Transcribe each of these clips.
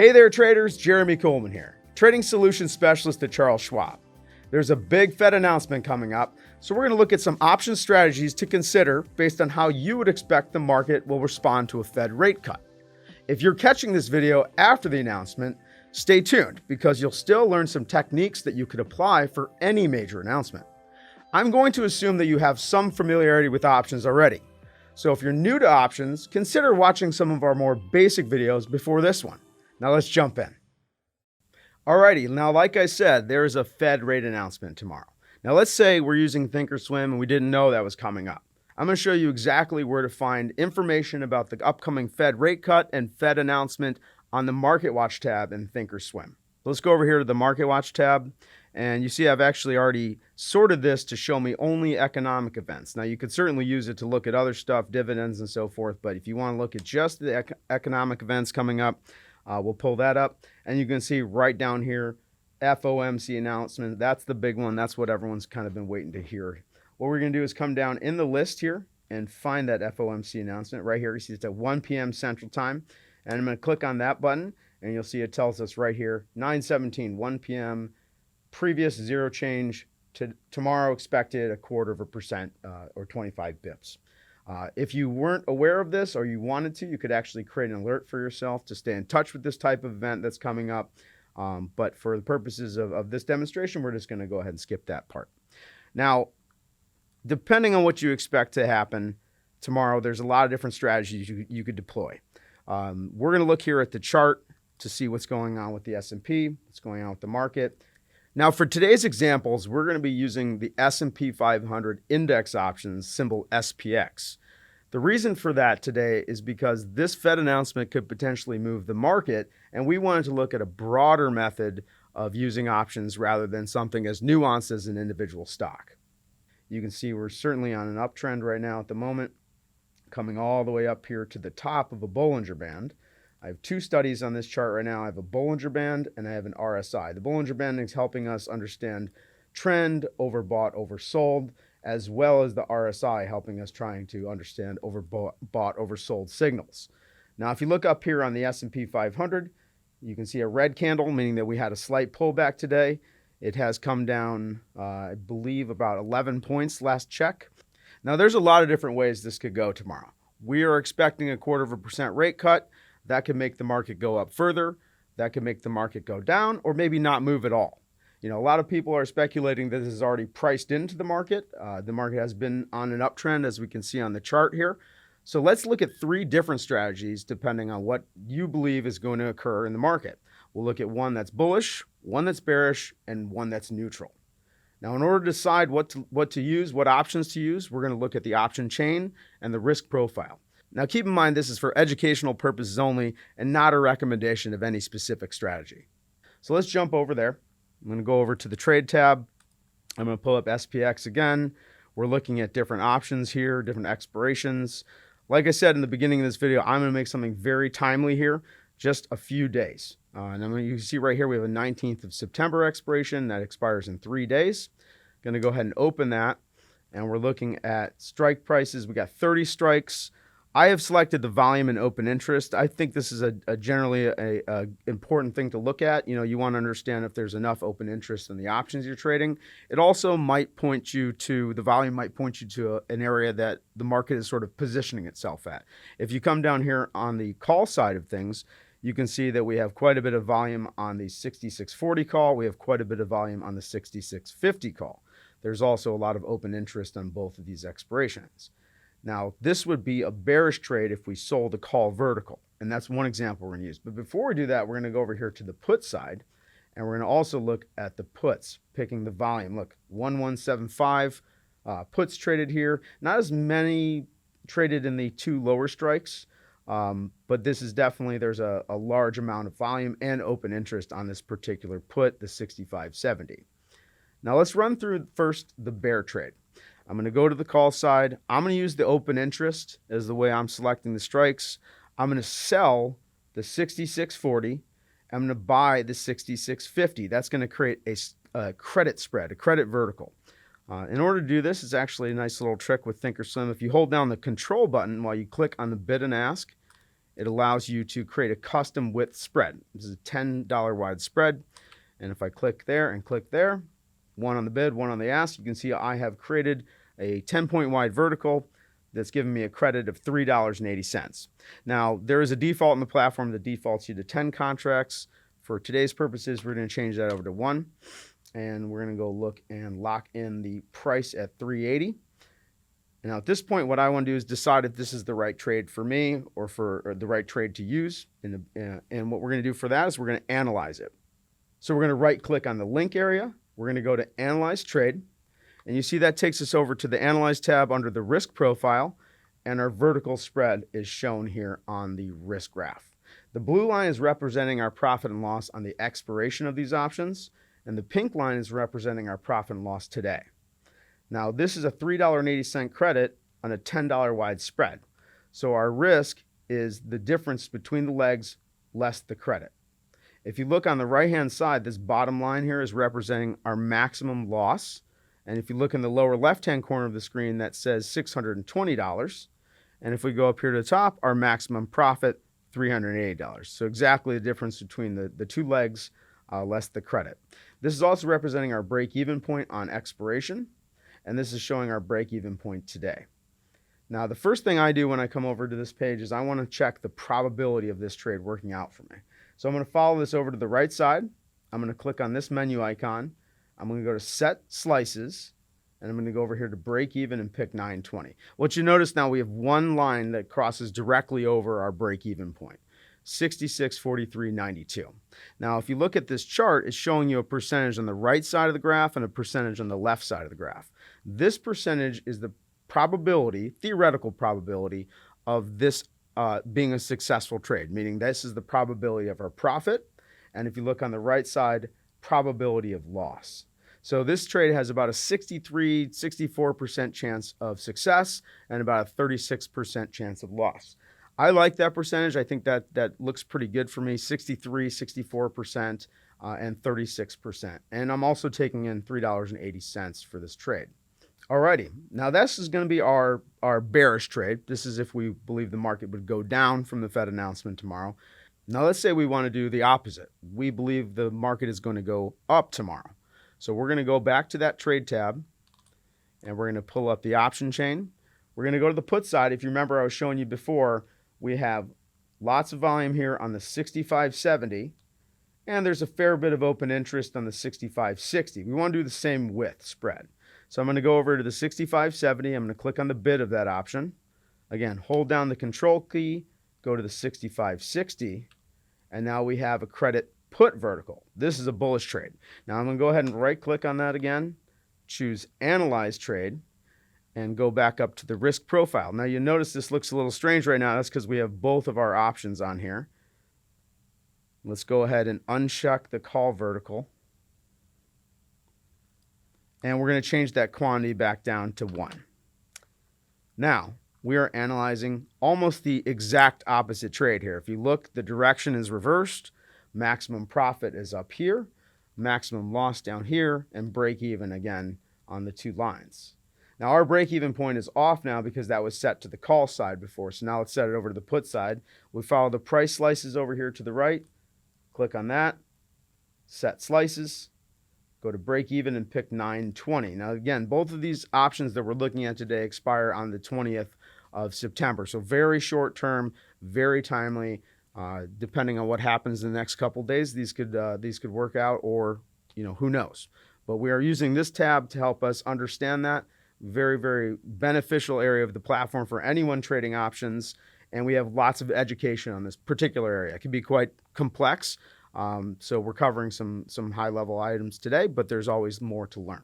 Hey there traders, Jeremy Coleman here, trading solutions specialist at Charles Schwab. There's a big Fed announcement coming up, so we're going to look at some option strategies to consider based on how you would expect the market will respond to a Fed rate cut. If you're catching this video after the announcement, stay tuned because you'll still learn some techniques that you could apply for any major announcement. I'm going to assume that you have some familiarity with options already. So if you're new to options, consider watching some of our more basic videos before this one. Now let's jump in. Alrighty, now like I said, there is a Fed rate announcement tomorrow. Now let's say we're using Thinkorswim and we didn't know that was coming up. I'm going to show you exactly where to find information about the upcoming Fed rate cut and Fed announcement on the Market Watch tab in Thinkorswim. Let's go over here to the Market Watch tab, and you see I've actually already sorted this to show me only economic events. Now you could certainly use it to look at other stuff, dividends and so forth, but if you want to look at just the economic events coming up, we'll pull that up, and you can see right down here, FOMC announcement. That's the big one. That's what everyone's kind of been waiting to hear. What we're going to do is come down in the list here and find that FOMC announcement right here. You see it's at 1 p.m. Central Time, and I'm going to click on that button, and you'll see it tells us right here, 9/17, 1 p.m., previous zero change, to tomorrow expected 0.25% or 25 bips. If you weren't aware of this or you wanted to, you could actually create an alert for yourself to stay in touch with this type of event that's coming up. But for the purposes of this demonstration, we're just going to go ahead and skip that part. Now, depending on what you expect to happen tomorrow, there's a lot of different strategies you could deploy. We're going to look here at the chart to see what's going on with the S&P, what's going on with the market. Now, for today's examples, we're going to be using the S&P 500 index options, symbol SPX. The reason for that today is because this Fed announcement could potentially move the market, and we wanted to look at a broader method of using options rather than something as nuanced as an individual stock. You can see we're certainly on an uptrend right now at the moment, coming all the way up here to the top of a Bollinger Band. I have two studies on this chart right now. I have a Bollinger Band and I have an RSI. The Bollinger Band is helping us understand trend, overbought, oversold, as well as the RSI helping us trying to understand overbought, oversold signals. Now, if you look up here on the S&P 500, you can see a red candle, meaning that we had a slight pullback today. It has come down, I believe, about 11 points last check. Now, there's a lot of different ways this could go tomorrow. We are expecting 0.25% rate cut. That could make the market go up further. That could make the market go down or maybe not move at all. You know, a lot of people are speculating that this is already priced into the market. The market has been on an uptrend, as we can see on the chart here. So let's look at three different strategies depending on what you believe is going to occur in the market. We'll look at one that's bullish, one that's bearish, and one that's neutral. Now, in order to decide what to use, what options to use, we're going to look at the option chain and the risk profile. Now, keep in mind, this is for educational purposes only and not a recommendation of any specific strategy. So let's jump over there. I'm going to go over to the trade tab. I'm going to pull up SPX again. We're looking at different options here, different expirations. Like I said in the beginning of this video, I'm going to make something very timely here, just a few days. And you can see right here, we have a 19th of September expiration that expires in 3 days. Going to go ahead and open that. And we're looking at strike prices. We got 30 strikes. I have selected the volume and open interest. I think this is generally a important thing to look at. You know, you want to understand if there's enough open interest in the options you're trading. It also might point you to, the volume might point you to an area that the market is sort of positioning itself at. If you come down here on the call side of things, you can see that we have quite a bit of volume on the 6640 call. We have quite a bit of volume on the 6650 call. There's also a lot of open interest on both of these expirations. Now, this would be a bearish trade if we sold a call vertical, and that's one example we're going to use. But before we do that, we're going to go over here to the put side, and we're going to also look at the puts, picking the volume. Look, 1175 puts traded here. Not as many traded in the two lower strikes, but this is definitely, there's a large amount of volume and open interest on this particular put, the 6570. Now, let's run through first the bear trade. I'm going to go to the call side. I'm going to use the open interest as the way I'm selecting the strikes. I'm going to sell the 6640. I'm going to buy the 6650. That's going to create a credit spread, a credit vertical. In order to do this, it's actually a nice little trick with Thinkorswim. If you hold down the control button while you click on the bid and ask, it allows you to create a custom width spread. This is a $10 wide spread. And if I click there and click there, one on the bid, one on the ask, you can see I have created a 10-point wide vertical that's giving me a credit of $3.80. Now, there is a default in the platform that defaults you to 10 contracts. For today's purposes, we're going to change that over to 1. And we're going to go look and lock in the price at $3.80. Now, at this point, what I want to do is decide if this is the right trade for me or the right trade to use. And what we're going to do for that is we're going to analyze it. So we're going to right-click on the link area. We're going to go to Analyze Trade. And you see that takes us over to the Analyze tab under the risk profile, and our vertical spread is shown here on the risk graph. The blue line is representing our profit and loss on the expiration of these options, and the pink line is representing our profit and loss today. Now, this is a $3.80 credit on a $10 wide spread. So our risk is the difference between the legs less the credit. If you look on the right-hand side, this bottom line here is representing our maximum loss. And if you look in the lower left-hand corner of the screen, that says $620. And if we go up here to the top, our maximum profit, $380. So exactly the difference between the two legs less the credit. This is also representing our break-even point on expiration. And this is showing our break-even point today. Now, the first thing I do when I come over to this page is I want to check the probability of this trade working out for me. So I'm going to follow this over to the right side. I'm going to click on this menu icon. I'm going to go to Set Slices, and I'm going to go over here to Break Even and pick 920. What you notice now, we have one line that crosses directly over our break-even point, 66.43.92. Now, if you look at this chart, it's showing you a percentage on the right side of the graph and a percentage on the left side of the graph. This percentage is the probability, theoretical probability, of this being a successful trade, meaning this is the probability of our profit. And if you look on the right side, probability of loss. So this trade has about a 64% chance of success and about a 36% chance of loss. I like that percentage. I think that looks pretty good for me, 63, 64%, and 36%. And I'm also taking in $3.80 for this trade. Alrighty, now this is going to be our bearish trade. This is if we believe the market would go down from the Fed announcement tomorrow. Now let's say we want to do the opposite. We believe the market is going to go up tomorrow. So we're going to go back to that trade tab, and we're going to pull up the option chain. We're going to go to the put side. If you remember, I was showing you before, we have lots of volume here on the 65.70, and there's a fair bit of open interest on the 65.60. We want to do the same width spread. So I'm going to go over to the 65.70. I'm going to click on the bid of that option. Again, hold down the control key, go to the 65.60, and now we have a credit put vertical. This is a bullish trade. Now I'm going to go ahead and right click on that again, choose Analyze Trade, and go back up to the risk profile. Now you notice this looks a little strange right now. That's because we have both of our options on here. Let's go ahead and uncheck the call vertical. And we're going to change that quantity back down to 1. Now, we are analyzing almost the exact opposite trade here. If you look, the direction is reversed. Maximum profit is up here, maximum loss down here, and break even again on the two lines. Now, our break even point is off now because that was set to the call side before. So now let's set it over to the put side. We follow the price slices over here to the right. Click on that, set slices. Go to break even and pick 920. Now, again, both of these options that we're looking at today expire on the 20th of September. So very short term, very timely. Depending on what happens in the next couple days, these could work out, or who knows. But we are using this tab to help us understand that. Very, very beneficial area of the platform for anyone trading options. And we have lots of education on this particular area. It can be quite complex. So we're covering some high-level items today, but there's always more to learn.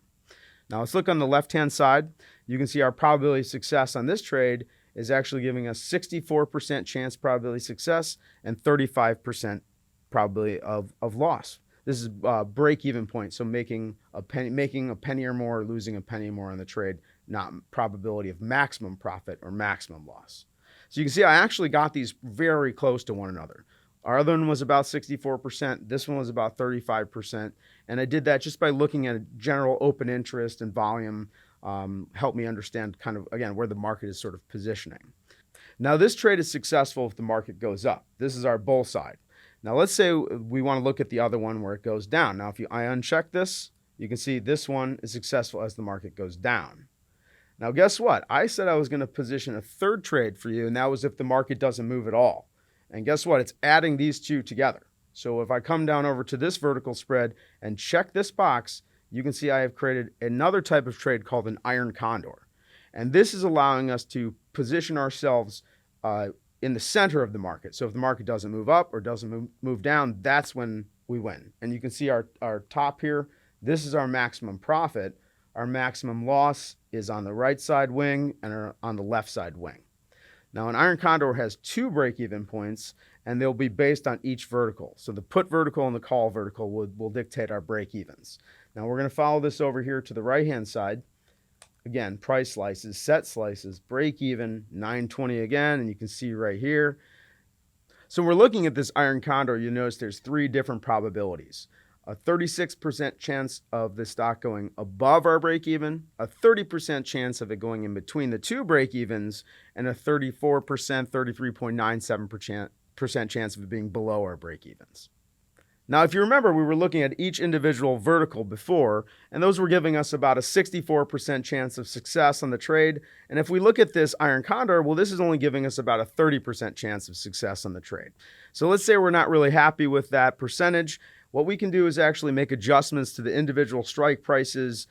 Now let's look on the left-hand side. You can see our probability of success on this trade is actually giving us 64% chance probability of success and 35% probability of loss. This is break-even point, so making a penny or more or losing a penny or more on the trade, not probability of maximum profit or maximum loss. So you can see I actually got these very close to one another. Our other one was about 64%. This one was about 35%. And I did that just by looking at general open interest and volume, helped me understand kind of, again, where the market is sort of positioning. Now this trade is successful if the market goes up. This is our bull side. Now let's say we want to look at the other one where it goes down. Now if I uncheck this, you can see this one is successful as the market goes down. Now guess what? I said I was going to position a third trade for you, and that was if the market doesn't move at all. And guess what? It's adding these two together. So if I come down over to this vertical spread and check this box, you can see I have created another type of trade called an iron condor. And this is allowing us to position ourselves in the center of the market. So if the market doesn't move up or doesn't move down, that's when we win. And you can see our top here. This is our maximum profit. Our maximum loss is on the right side wing and on the left side wing. Now, an iron condor has two break-even points, and they'll be based on each vertical. So the put vertical and the call vertical will dictate our break-evens. Now, we're going to follow this over here to the right-hand side. Again, price slices, set slices, break-even, 920 again, and you can see right here. So we're looking at this iron condor. You notice there's three different probabilities. A 36% chance of the stock going above our break-even, a 30% chance of it going in between the two break-evens, and a 34%, 33.97% chance of it being below our break-evens. Now, if you remember, we were looking at each individual vertical before, and those were giving us about a 64% chance of success on the trade. And if we look at this iron condor, well, this is only giving us about a 30% chance of success on the trade. So let's say we're not really happy with that percentage. What we can do is actually make adjustments to the individual strike prices,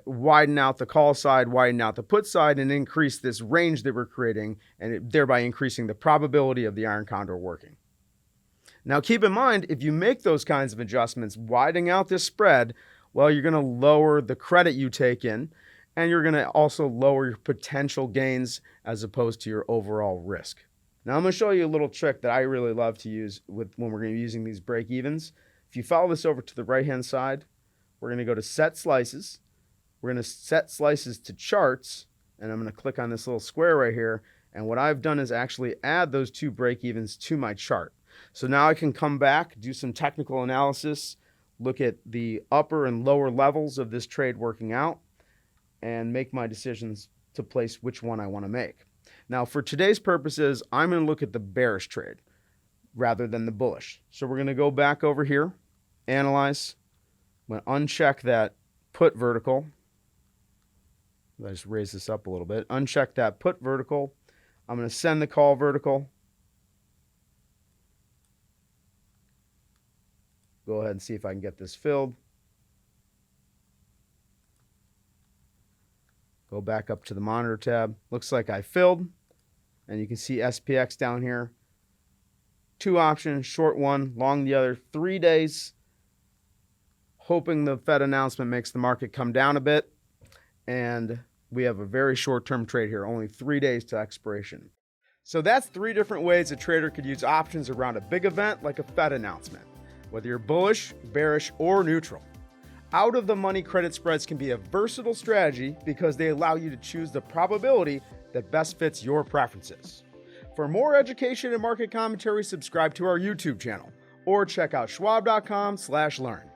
widen out the call side, widen out the put side, and increase this range that we're creating, and thereby increasing the probability of the iron condor working. Now, keep in mind, if you make those kinds of adjustments, widening out this spread, well, you're going to lower the credit you take in, and you're going to also lower your potential gains as opposed to your overall risk. Now, I'm going to show you a little trick that I really love to use when we're going to be using these break-evens. If you follow this over to the right-hand side, we're going to go to Set Slices. We're going to set slices to charts, and I'm going to click on this little square right here. And what I've done is actually add those two break-evens to my chart. So now I can come back, do some technical analysis, look at the upper and lower levels of this trade working out, and make my decisions to place which one I want to make. Now, for today's purposes, I'm going to look at the bearish trade rather than the bullish. So we're going to go back over here, analyze. I'm going to uncheck that put vertical. Let's just raise this up a little bit. Uncheck that put vertical. I'm going to send the call vertical. Go ahead and see if I can get this filled. Go back up to the monitor tab. Looks like I filled. And you can see SPX down here. Two options, short one, long the other, 3 days. Hoping the Fed announcement makes the market come down a bit. And we have a very short-term trade here, only 3 days to expiration. So that's 3 different ways a trader could use options around a big event like a Fed announcement, whether you're bullish, bearish, or neutral. Out-of-the-money credit spreads can be a versatile strategy because they allow you to choose the probability that best fits your preferences. For more education and market commentary, subscribe to our YouTube channel or check out schwab.com/learn.